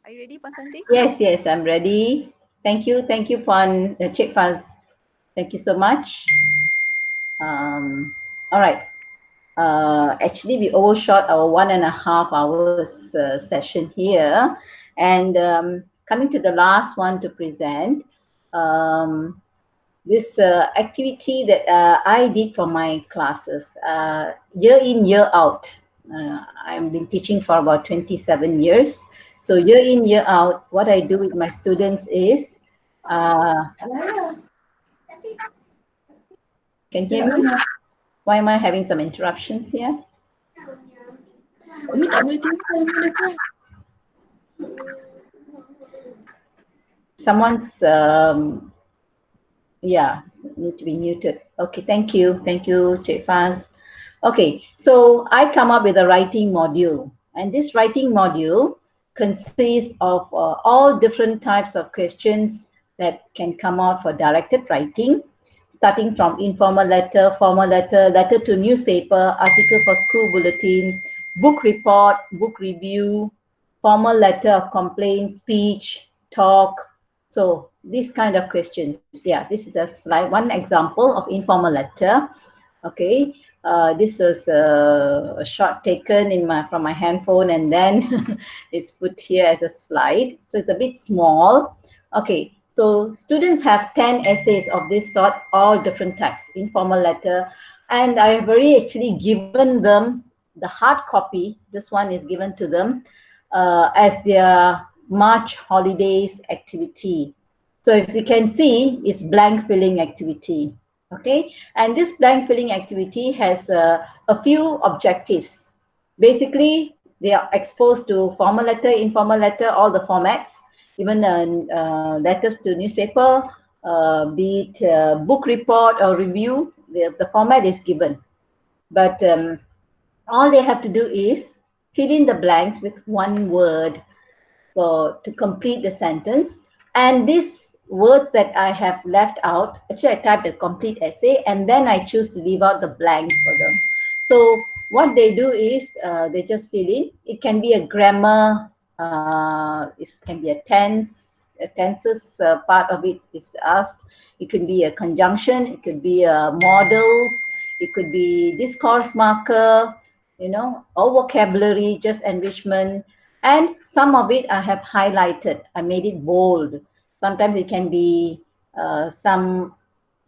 Are you ready, Santhy? Yes, I'm ready. Thank you, Puan Cik Faz. Thank you so much. All right. Actually, we overshot our 1.5 hours session here, and coming to the last one to present, this activity that I did for my classes, year in, year out. I've been teaching for about 27 years. So year in, year out, what I do with my students is, can you hear me? Why am I having some interruptions here? Someone's, yeah, need to be muted. Okay, thank you, Cik Faz. Okay, so I come up with a writing module, and this writing module consists of all different types of questions that can come out for directed writing, starting from informal letter, formal letter, letter to newspaper, article for school bulletin, book report, book review, formal letter of complaint, speech, talk. So these kind of questions. Yeah, this is a slide, one example of informal letter. Okay, this was a shot taken from my handphone, and then it's put here as a slide. So it's a bit small. Okay, so students have 10 essays of this sort, all different types, informal letter. And I have already actually given them the hard copy. This one is given to them as their March holidays activity. So if you can see, it's blank filling activity. Okay, and this blank filling activity has a few objectives. Basically, they are exposed to formal letter, informal letter, all the formats, even letters to newspaper, be it book report or review, the format is given. But all they have to do is fill in the blanks with one word to complete the sentence. And these words that I have left out, actually I typed a complete essay, and then I choose to leave out the blanks for them. So what they do is they just fill in. It can be a grammar, it can be a tenses part of it is asked. It could be a conjunction, it could be models, it could be discourse marker, or vocabulary, just enrichment. And some of it I have highlighted. I made it bold. Sometimes it can be some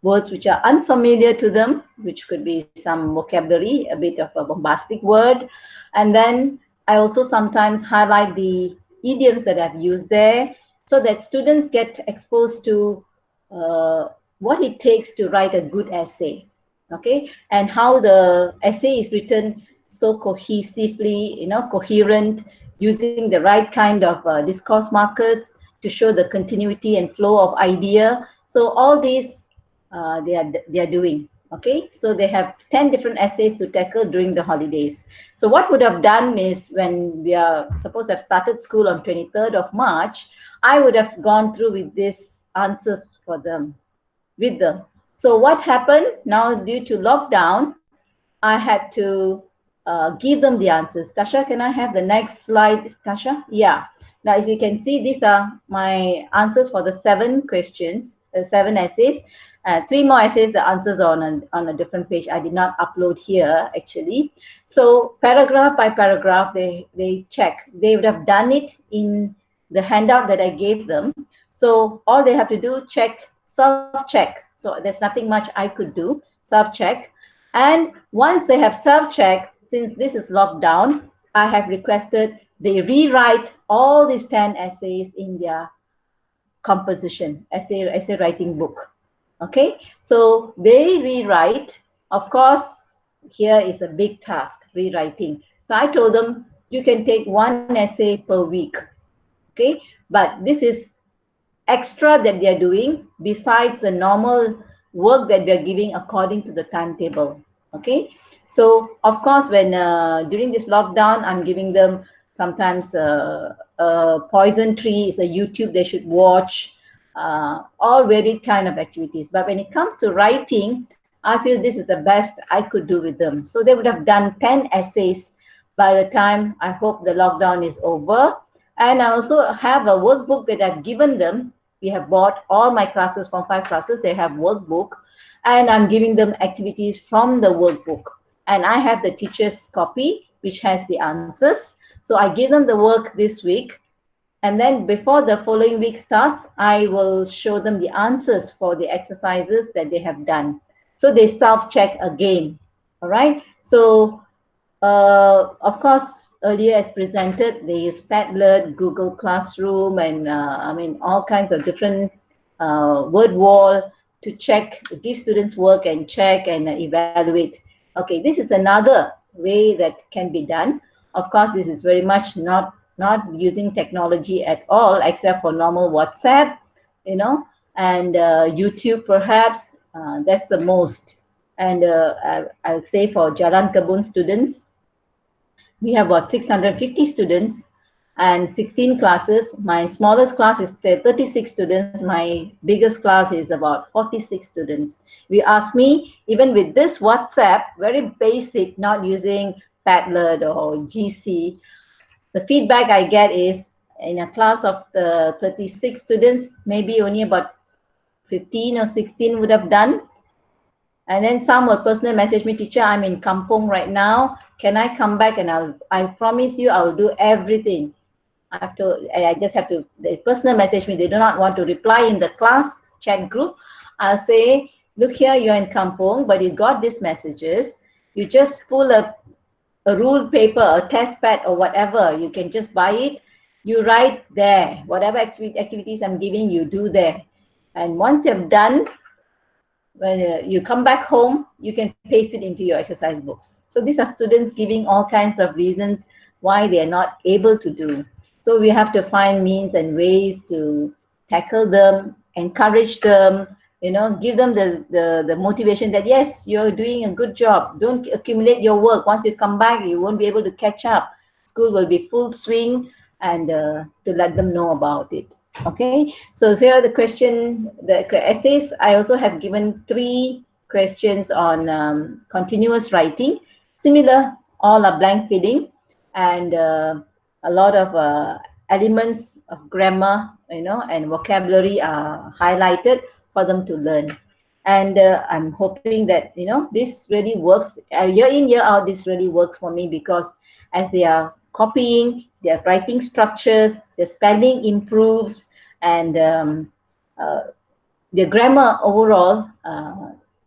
words which are unfamiliar to them, which could be some vocabulary, a bit of a bombastic word. And then I also sometimes highlight the idioms that I've used there, so that students get exposed to what it takes to write a good essay. Okay, and how the essay is written so cohesively, coherent, using the right kind of discourse markers to show the continuity and flow of idea. So all these they are doing. Okay, so they have 10 different essays to tackle during the holidays. So what would have done is, when we are supposed to have started school on 23rd of March, I would have gone through with these answers for them, with them. So what happened now, due to lockdown, I had to give them the answers. Tasha, can I have the next slide, Tasha? Yeah. Now, if you can see, these are my answers for the 7 questions, 7 essays. 3 more essays, the answers are on a different page. I did not upload here, actually. So paragraph by paragraph, they check. They would have done it in the handout that I gave them. So all they have to do, check, self-check. So there's nothing much I could do, self-check. And once they have self-checked, since this is locked down, I have requested they rewrite all these 10 essays in their composition, essay writing book. Okay, so they rewrite. Of course, here is a big task, rewriting. So I told them, you can take 1 essay per week. Okay, but this is extra that they are doing besides the normal work that we are giving according to the timetable. Okay, so of course, when during this lockdown, I'm giving them sometimes poison tree is a YouTube they should watch, all varied kind of activities. But when it comes to writing, I feel this is the best I could do with them. So they would have done 10 essays by the time, I hope, the lockdown is over. And I also have a workbook that I've given them. We have bought all my classes from 5 classes. They have workbook, and I'm giving them activities from the workbook. And I have the teacher's copy, which has the answers. So I give them the work this week. And then before the following week starts, I will show them the answers for the exercises that they have done. So they self-check again. All right. So, of course, earlier as presented, they use Padlet, Google Classroom, and all kinds of different word wall to check, give students work and check and evaluate. Okay, this is another way that can be done. Of course, this is very much not using technology at all, except for normal WhatsApp, and YouTube perhaps. That's the most. And I'll say for Jalan Kebun students, we have about 650 students and 16 classes. My smallest class is 36 students. My biggest class is about 46 students. We ask me, even with this WhatsApp, very basic, not using Padlet or GC, the feedback I get is in a class of the 36 students, maybe only about 15 or 16 would have done. And then some will personally message me, teacher, I'm in Kampong right now. Can I come back? And I promise you, I'll do everything. I just have to, they personal message me. They do not want to reply in the class chat group. I'll say, look here, you're in Kampong, but you got these messages. You just pull a ruled paper, a test pad or whatever. You can just buy it. You write there. Whatever activities I'm giving, you do there. And once you've done, when you come back home, you can paste it into your exercise books. So these are students giving all kinds of reasons why they are not able to do. So we have to find means and ways to tackle them, encourage them, give them the motivation that, yes, you're doing a good job. Don't accumulate your work. Once you come back, you won't be able to catch up. School will be full swing, and to let them know about it. Okay, so here the question, the essays, I also have given 3 questions on continuous writing. Similar, all are blank filling, and a lot of elements of grammar, and vocabulary are highlighted for them to learn. And I'm hoping that, this really works. Year in, year out, this really works for me, because as they are copying, their writing structures, their spelling improves, and the grammar overall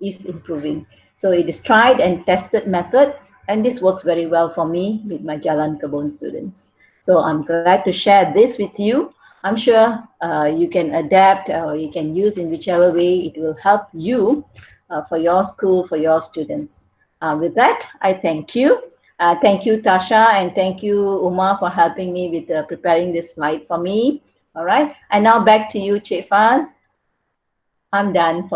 is improving. So it is tried and tested method, and this works very well for me with my Jalan Kebun students. So I'm glad to share this with you. I'm sure you can adapt or you can use in whichever way it will help you for your school, for your students. With that, I thank you. Thank you, Tasha, and thank you, Uma, for helping me with preparing this slide for me. All right, and now back to you, Cik Faz. I'm done for